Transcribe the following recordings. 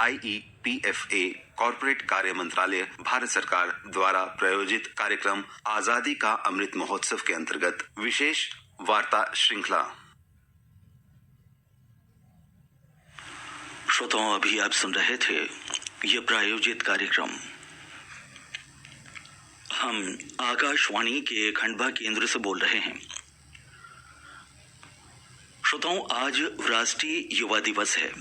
IEPFA corporate कार्य मंत्रालय भारत सरकार द्वारा प्रायोजित कार्यक्रम आजादी का अमृत महोत्सव के अंतर्गत विशेष वार्ता श्रृंखला। श्रोताओं, अभी आप सुन रहे थे ये प्रायोजित कार्यक्रम। हम आकाशवाणी के खंडवा केंद्र से बोल रहे हैं। श्रोताओं, आज राष्ट्रीय युवा दिवस है।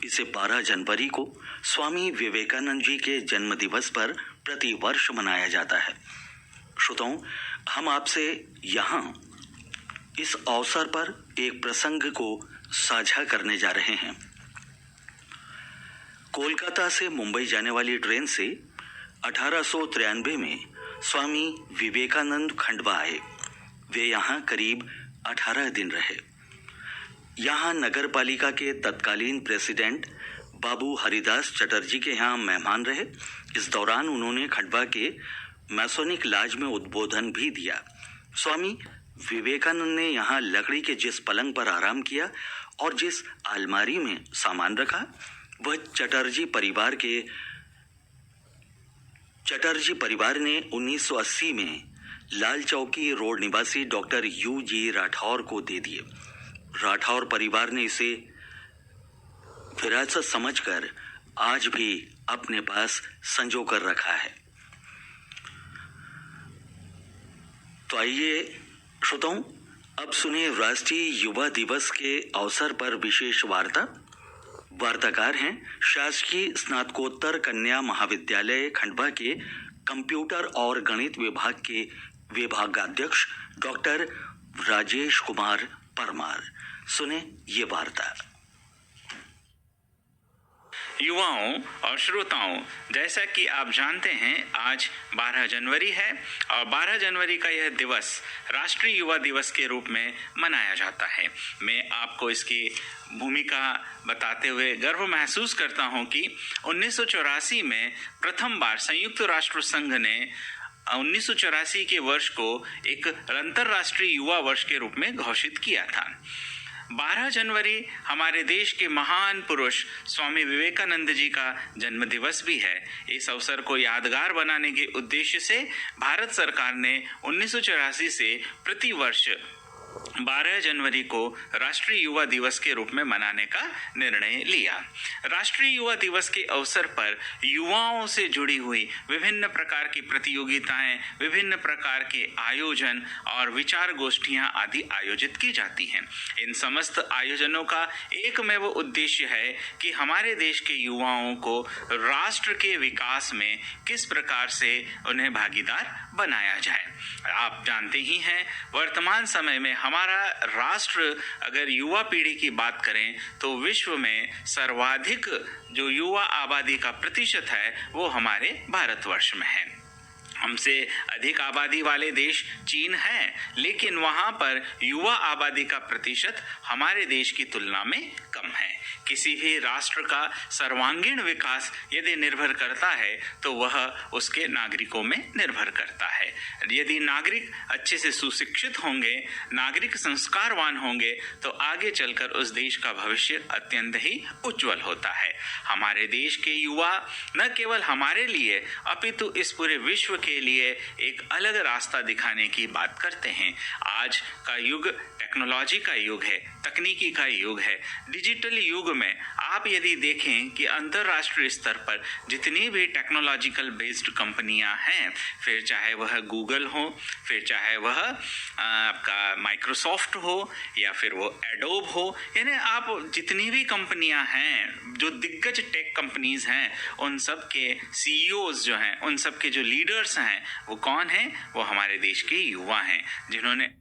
इसे 12 जनवरी को स्वामी विवेकानंद जी के जन्म दिवस पर प्रति वर्ष मनाया जाता है। श्रोताओं, हम आपसे यहाँ इस अवसर पर एक प्रसंग को साझा करने जा रहे हैं। कोलकाता से मुंबई जाने वाली ट्रेन से 1893 में स्वामी विवेकानंद खंडवा आए। वे यहाँ करीब 18 दिन रहे। यहाँ नगर पालिका के तत्कालीन प्रेसिडेंट बाबू हरिदास चटर्जी के यहाँ मेहमान रहे। इस दौरान उन्होंने खंडवा के मैसोनिक लॉज में उद्बोधन भी दिया। स्वामी विवेकानंद ने यहाँ लकड़ी के जिस पलंग पर आराम किया और जिस अलमारी में सामान रखा, वह चटर्जी परिवार ने 1980 में लाल चौकी रोड निवासी डॉक्टर U.G. राठौर को दे दिए। राठौर परिवार ने इसे विरासत समझकर आज भी अपने पास संजो कर रखा है। तो आइए श्रोताओं, अब सुने राष्ट्रीय युवा दिवस के अवसर पर विशेष वार्ता। वार्ताकार हैं शासकीय स्नातकोत्तर कन्या महाविद्यालय खंडवा के कंप्यूटर और गणित विभाग के विभागाध्यक्ष डॉक्टर राजेश कुमार परमार। सुने ये वार्ता। युवाओं और श्रोताओं, जैसा कि आप जानते हैं, आज 12 जनवरी है और 12 जनवरी का यह दिवस राष्ट्रीय युवा दिवस के रूप में मनाया जाता है। मैं आपको इसकी भूमिका बताते हुए गर्व महसूस करता हूं कि 1984 में प्रथम बार संयुक्त राष्ट्र संघ ने 1984 के वर्ष को एक अंतर्राष्ट्रीय युवा वर्ष के रूप में घोषित किया था। 12 जनवरी हमारे देश के महान पुरुष स्वामी विवेकानंद जी का जन्म दिवस भी है। इस अवसर को यादगार बनाने के उद्देश्य से भारत सरकार ने 1984 से प्रति वर्ष 12 जनवरी को राष्ट्रीय युवा दिवस के रूप में मनाने का निर्णय लिया। राष्ट्रीय युवा दिवस के अवसर पर युवाओं से जुड़ी हुई विभिन्न प्रकार की प्रतियोगिताएं, विभिन्न प्रकार के आयोजन और विचार गोष्ठियां आदि आयोजित की जाती हैं। इन समस्त आयोजनों का एकमेव उद्देश्य है कि हमारे देश के युवाओं को राष्ट्र के विकास में किस प्रकार से उन्हें भागीदार बनाया जाए। आप जानते ही हैं, वर्तमान समय में हमारा राष्ट्र, अगर युवा पीढ़ी की बात करें तो विश्व में सर्वाधिक जो युवा आबादी का प्रतिशत है वो हमारे भारतवर्ष में है। हमसे अधिक आबादी वाले देश चीन है, लेकिन वहां पर युवा आबादी का प्रतिशत हमारे देश की तुलना में कम है। किसी भी राष्ट्र का सर्वांगीण विकास यदि निर्भर करता है तो वह उसके नागरिकों में निर्भर करता है। यदि नागरिक अच्छे से सुशिक्षित होंगे, नागरिक संस्कारवान होंगे, तो आगे चलकर उस देश का भविष्य अत्यंत ही उज्जवल होता है। हमारे देश के युवा न केवल हमारे लिए अपितु इस पूरे विश्व के लिए एक अलग रास्ता दिखाने की बात करते हैं। आज का युग टेक्नोलॉजी का युग है, तकनीकी का युग है। डिजिटल युग में आप यदि देखें कि अंतर्राष्ट्रीय स्तर पर जितनी भी टेक्नोलॉजिकल बेस्ड कंपनियां हैं, फिर चाहे वह गूगल हो, फिर चाहे वह आपका माइक्रोसॉफ्ट हो या फिर वो एडोब हो, यानी आप जितनी भी कंपनियां हैं, जो दिग्गज टेक कंपनीज हैं, उन सब के CEOs जो हैं, उन सब के जो लीडर्स हैं, वो कौन हैं? वो हमारे देश के युवा हैं, जिन्होंने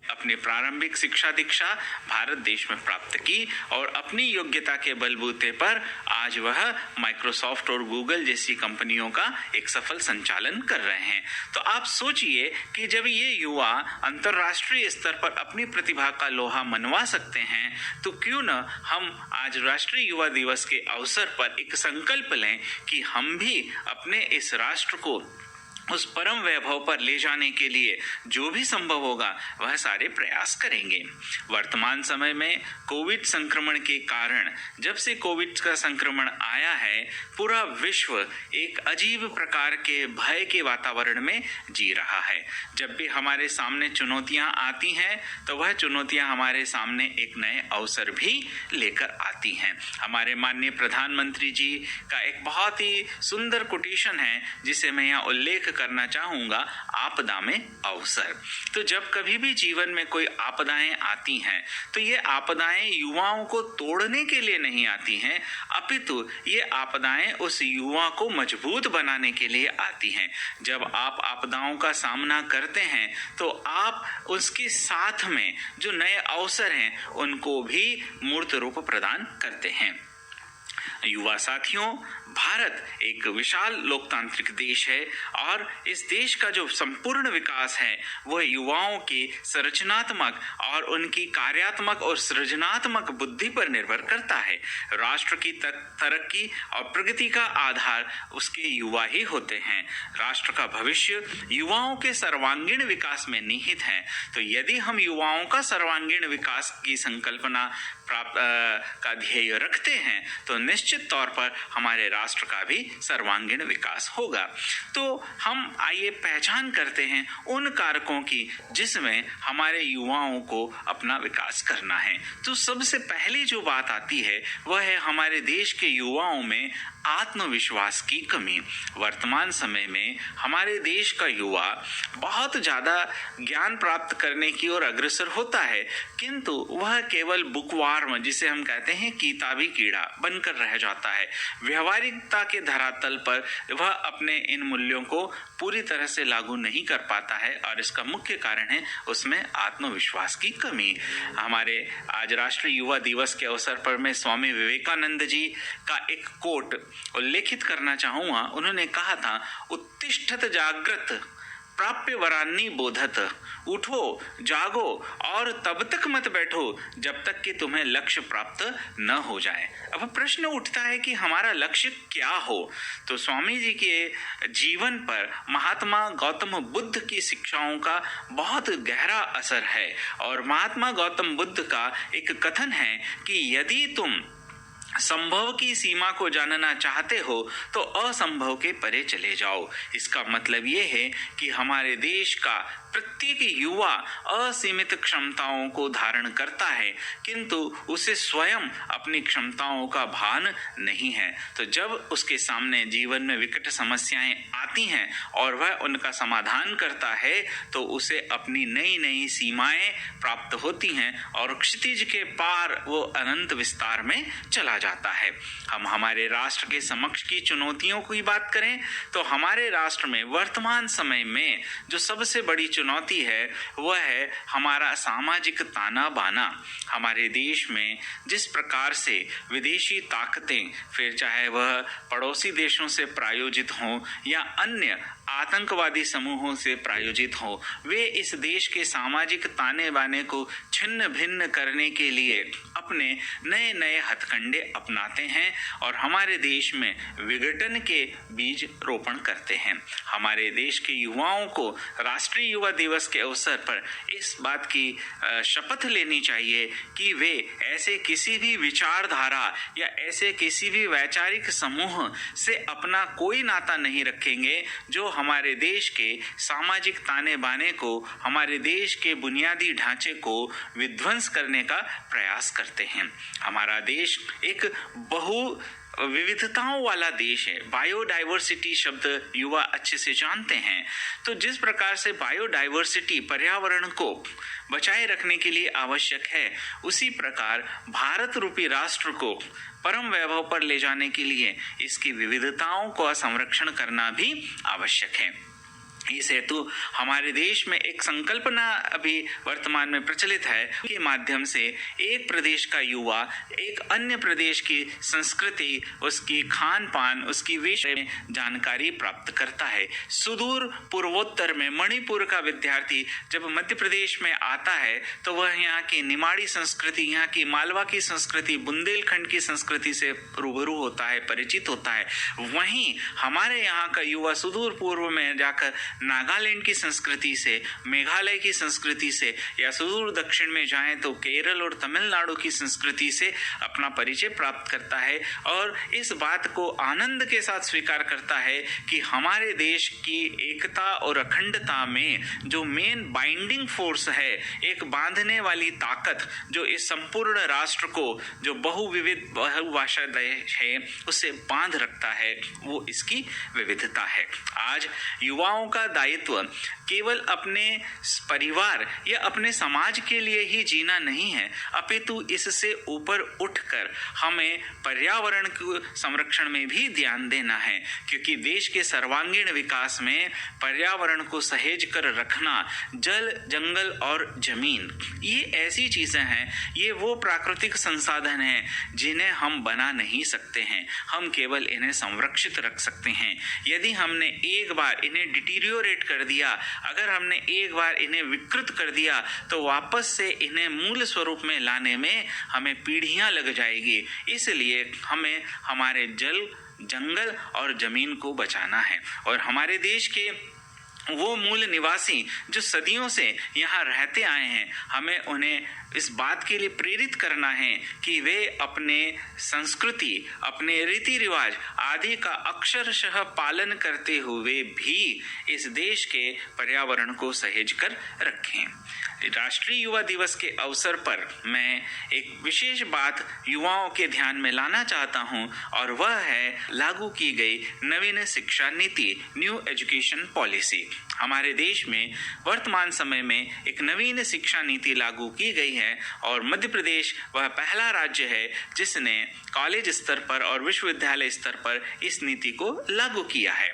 अपनी प्रारंभिक शिक्षा दीक्षा भारत देश में प्राप्त की और अपनी योग्यता के बलबूते पर आज वह माइक्रोसॉफ्ट और गूगल जैसी कंपनियों का एक सफल संचालन कर रहे हैं। तो आप सोचिए कि जब ये युवा अंतर्राष्ट्रीय स्तर पर अपनी प्रतिभा का लोहा मनवा सकते हैं, तो क्यों न हम आज राष्ट्रीय युवा दिवस के अवसर पर एक संकल्प लें कि हम भी अपने इस राष्ट्र को उस परम वैभव पर ले जाने के लिए जो भी संभव होगा वह सारे प्रयास करेंगे। वर्तमान समय में कोविड संक्रमण के कारण, जब से कोविड का संक्रमण आया है, पूरा विश्व एक अजीब प्रकार के भय के वातावरण में जी रहा है। जब भी हमारे सामने चुनौतियां आती हैं तो वह चुनौतियां हमारे सामने एक नए अवसर भी लेकर आती हैं। हमारे माननीय प्रधानमंत्री जी का एक बहुत ही सुंदर कोटेशन है जिसे मैं यहाँ उल्लेख करना चाहूंगा, आपदा में अवसर। तो जब कभी भी जीवन में कोई आपदाएं आती हैं तो ये आपदाएं युवाओं को तोड़ने के लिए नहीं आती हैं, अपितु ये आपदाएं उस युवा को मजबूत बनाने के लिए आती हैं। जब आप आपदाओं का सामना करते हैं तो आप उसके साथ में जो नए अवसर हैं उनको भी मूर्त रूप प्रदान करते हैं। युवा साथियों, भारत एक विशाल लोकतांत्रिक देश है और इस देश का जो संपूर्ण विकास है वह युवाओं के संरचनात्मक और उनकी कार्यात्मक और सृजनात्मक बुद्धि पर निर्भर करता है। राष्ट्र की तरक्की और प्रगति का आधार उसके युवा ही होते हैं। राष्ट्र का भविष्य युवाओं के सर्वांगीण विकास में निहित है। तो यदि हम युवाओं का सर्वांगीण विकास की संकल्पना प्राप्त का ध्येय रखते हैं तो निश्चित तौर पर हमारे राष्ट्र का भी सर्वांगीण विकास होगा। तो हम आइए पहचान करते हैं उन कारकों की जिसमें हमारे युवाओं को अपना विकास करना है। तो सबसे पहली जो बात आती है वह है हमारे देश के युवाओं में आत्मविश्वास की कमी। वर्तमान समय में हमारे देश का युवा बहुत ज़्यादा ज्ञान प्राप्त करने की ओर अग्रसर होता है, किंतु वह केवल बुकवार्म, जिसे हम कहते हैं किताबी कीड़ा, बनकर रह जाता है। व्यवहारिकता के धरातल पर वह अपने इन मूल्यों को पूरी तरह से लागू नहीं कर पाता है और इसका मुख्य कारण है उसमें आत्मविश्वास की कमी। हमारे आज राष्ट्रीय युवा दिवस के अवसर पर मैं स्वामी विवेकानंद जी का एक कोट उल्लेखित करना चाहूँगा। उन्होंने कहा था, उत्तिष्ठत जागृत प्राप्य वरान्नी बोधत, उठो जागो और तब तक मत बैठो जब तक कि तुम्हें लक्ष्य प्राप्त न हो जाए। अब प्रश्न उठता है कि हमारा लक्ष्य क्या हो। तो स्वामी जी के जीवन पर महात्मा गौतम बुद्ध की शिक्षाओं का बहुत गहरा असर है और महात्मा गौतम बुद्ध का एक कथन है कि यदि तुम संभव की सीमा को जानना चाहते हो तो असंभव के परे चले जाओ। इसका मतलब ये है कि हमारे देश का प्रत्येक युवा असीमित क्षमताओं को धारण करता है, किंतु उसे स्वयं अपनी क्षमताओं का भान नहीं है। तो जब उसके सामने जीवन में विकट समस्याएं आती हैं और वह उनका समाधान करता है तो उसे अपनी नई नई सीमाएं प्राप्त होती हैं और क्षितिज के पार वो अनंत विस्तार में चला जाता है। हम हमारे राष्ट्र के समक्ष की चुनौतियों की बात करें तो हमारे राष्ट्र में वर्तमान समय में जो सबसे बड़ी चुनौती है वह है हमारा सामाजिक ताना बाना। हमारे देश में जिस प्रकार से विदेशी ताकतें, फिर चाहे वह पड़ोसी देशों से प्रायोजित हों या अन्य आतंकवादी समूहों से प्रायोजित हो, वे इस देश के सामाजिक ताने बाने को छिन्न भिन्न करने के लिए अपने नए नए हथकंडे अपनाते हैं और हमारे देश में विघटन के बीज रोपण करते हैं। हमारे देश के युवाओं को राष्ट्रीय युवा दिवस के अवसर पर इस बात की शपथ लेनी चाहिए कि वे ऐसे किसी भी विचारधारा या ऐसे किसी भी वैचारिक समूह से अपना कोई नाता नहीं रखेंगे जो हमारे देश के सामाजिक ताने बाने को, हमारे देश के बुनियादी ढांचे को विध्वंस करने का प्रयास करते हैं। हमारा देश एक बहु विविधताओं वाला देश है। बायोडाइवर्सिटी शब्द युवा अच्छे से जानते हैं। तो जिस प्रकार से बायोडाइवर्सिटी पर्यावरण को बचाए रखने के लिए आवश्यक है, उसी प्रकार भारत रूपी राष्ट्र को परम वैभव पर ले जाने के लिए इसकी विविधताओं का संरक्षण करना भी आवश्यक है। इस हेतु हमारे देश में एक संकल्पना अभी वर्तमान में प्रचलित है के माध्यम से एक प्रदेश का युवा एक अन्य प्रदेश की संस्कृति, उसकी खान पान, उसकी वेश में जानकारी प्राप्त करता है। सुदूर पूर्वोत्तर में मणिपुर का विद्यार्थी जब मध्य प्रदेश में आता है तो वह यहाँ की निमाड़ी संस्कृति, यहाँ की मालवा की संस्कृति, बुंदेलखंड की संस्कृति से रूबरू होता है, परिचित होता है। वहीं हमारे यहाँ का युवा सुदूर पूर्व में जाकर नागालैंड की संस्कृति से, मेघालय की संस्कृति से, या सुदूर दक्षिण में जाएं तो केरल और तमिलनाडु की संस्कृति से अपना परिचय प्राप्त करता है और इस बात को आनंद के साथ स्वीकार करता है कि हमारे देश की एकता और अखंडता में जो मेन बाइंडिंग फोर्स है, एक बांधने वाली ताकत जो इस संपूर्ण राष्ट्र को, जो बहुविविध बहुभाषा देश है, उसे बांध रखता है, वो इसकी विविधता है। आज युवाओं का दायित्व केवल अपने परिवार या अपने समाज के लिए ही जीना नहीं है, अपितु इससे ऊपर उठकर हमें पर्यावरण के संरक्षण में भी ध्यान देना है, क्योंकि देश के सर्वांगीण विकास में पर्यावरण को सहेज कर रखना, जल, जंगल और जमीन, ये ऐसी चीजें हैं, ये वो प्राकृतिक संसाधन हैं जिन्हें हम बना नहीं सकते हैं, हम केवल इन्हें संरक्षित रख सकते हैं। यदि हमने एक बार इन्हें डिटीरियोरेट कर दिया, अगर हमने एक बार इन्हें विकृत कर दिया, तो वापस से इन्हें मूल स्वरूप में लाने में हमें पीढ़ियां लग जाएगी। इसलिए हमें हमारे जल, जंगल और जमीन को बचाना है और हमारे देश के वो मूल निवासी जो सदियों से यहाँ रहते आए हैं, हमें उन्हें इस बात के लिए प्रेरित करना है कि वे अपने संस्कृति, अपने रीति रिवाज आदि का अक्षरशः पालन करते हुए भी इस देश के पर्यावरण को सहेज कर रखें। राष्ट्रीय युवा दिवस के अवसर पर मैं एक विशेष बात युवाओं के ध्यान में लाना चाहता हूं और वह है लागू की गई नवीन शिक्षा नीति, न्यू एजुकेशन पॉलिसी। हमारे देश में वर्तमान समय में एक नवीन शिक्षा नीति लागू की गई है और मध्य प्रदेश वह पहला राज्य है जिसने कॉलेज स्तर पर और विश्वविद्यालय स्तर पर इस नीति को लागू किया है।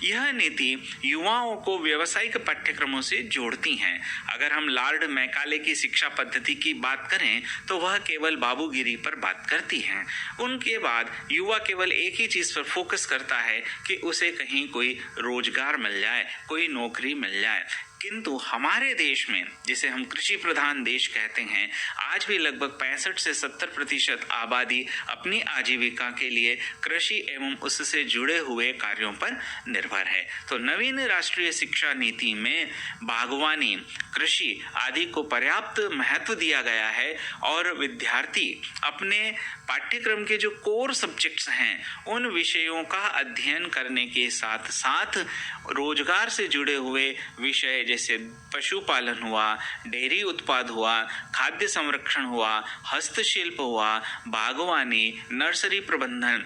यह नीति युवाओं को व्यावसायिक पाठ्यक्रमों से जोड़ती हैं। अगर हम लॉर्ड मैकाले की शिक्षा पद्धति की बात करें तो वह केवल बाबूगिरी पर बात करती हैं। उनके बाद युवा केवल एक ही चीज पर फोकस करता है कि उसे कहीं कोई रोजगार मिल जाए, कोई नौकरी मिल जाए। किंतु हमारे देश में, जिसे हम कृषि प्रधान देश कहते हैं, आज भी लगभग 65 से 70% आबादी अपनी आजीविका के लिए कृषि एवं उससे जुड़े हुए कार्यों पर निर्भर है। तो नवीन राष्ट्रीय शिक्षा नीति में बागवानी, कृषि आदि को पर्याप्त महत्व दिया गया है और विद्यार्थी अपने पाठ्यक्रम के जो कोर सब्जेक्ट्स हैं उन विषयों का अध्ययन करने के साथ साथ रोजगार से जुड़े हुए विषय जैसे पशुपालन हुआ, डेयरी उत्पाद हुआ, खाद्य संरक्षण हुआ, हस्तशिल्प हुआ, बागवानी, नर्सरी प्रबंधन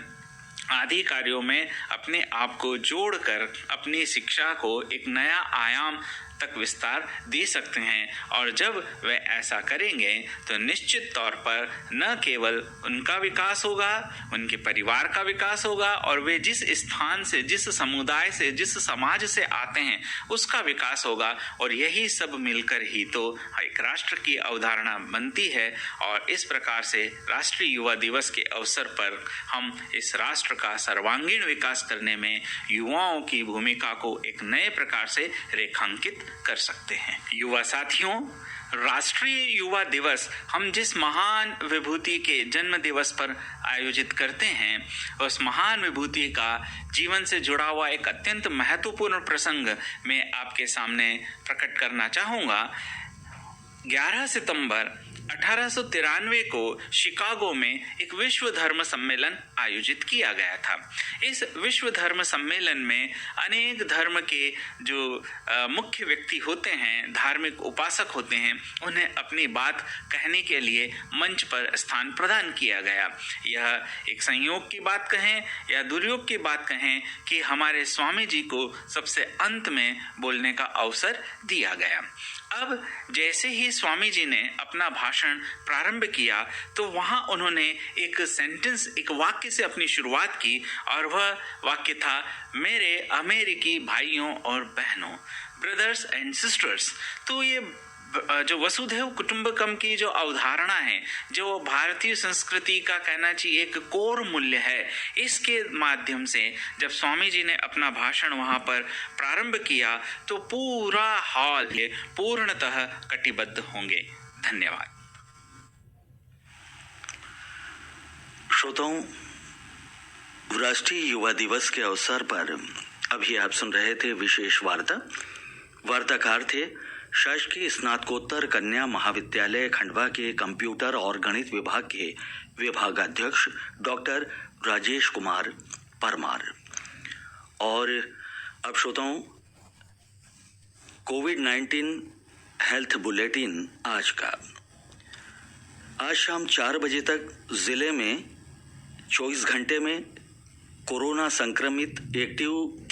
आदि कार्यों में अपने आप को जोड़कर अपनी शिक्षा को एक नया आयाम तक विस्तार दे सकते हैं। और जब वे ऐसा करेंगे तो निश्चित तौर पर न केवल उनका विकास होगा, उनके परिवार का विकास होगा और वे जिस स्थान से, जिस समुदाय से, जिस समाज से आते हैं उसका विकास होगा और यही सब मिलकर ही तो एक राष्ट्र की अवधारणा बनती है। और इस प्रकार से राष्ट्रीय युवा दिवस के अवसर पर हम इस राष्ट्र का सर्वांगीण विकास करने में युवाओं की भूमिका को एक नए प्रकार से रेखांकित कर सकते हैं। युवा साथियों, राष्ट्रीय युवा दिवस हम जिस महान विभूति के जन्म दिवस पर आयोजित करते हैं, उस महान विभूति का जीवन से जुड़ा हुआ एक अत्यंत महत्वपूर्ण प्रसंग मैं आपके सामने प्रकट करना चाहूँगा। 11 सितंबर 1893 को शिकागो में एक विश्व धर्म सम्मेलन आयोजित किया गया था। इस विश्व धर्म सम्मेलन में अनेक धर्म के जो मुख्य व्यक्ति होते हैं, धार्मिक उपासक होते हैं, उन्हें अपनी बात कहने के लिए मंच पर स्थान प्रदान किया गया। यह एक संयोग की बात कहें या दुर्योग की बात कहें कि हमारे स्वामी जी को सबसे अंत में बोलने का अवसर दिया गया। अब जैसे ही स्वामी जी ने अपना भाषण प्रारंभ किया तो वहां उन्होंने एक सेंटेंस, एक वाक्य से अपनी शुरुआत की और वह वाक्य था, मेरे अमेरिकी भाइयों और बहनों, ब्रदर्स एंड सिस्टर्स। तो ये जो वसुधैव कुटुंबकम की जो अवधारणा है, जो भारतीय संस्कृति का कहना चाहिए एक कोर मूल्य है, इसके माध्यम से जब स्वामी जी ने अपना भाषण वहां पर प्रारंभ किया तो पूरा हॉल पूर्णतः कटिबद्ध होंगे। धन्यवाद। श्रोताओं, राष्ट्रीय युवा दिवस के अवसर पर अभी आप सुन रहे थे विशेष वार्ता। वार्ताकार थे शासकीय स्नातकोत्तर कन्या महाविद्यालय खंडवा के कंप्यूटर और गणित विभाग के विभागाध्यक्ष डॉक्टर राजेश कुमार परमार। और अब श्रोताओं, कोविड-19 हेल्थ बुलेटिन आज का। आज शाम 4 बजे तक जिले में 24 घंटे में कोरोना संक्रमित एक्टिव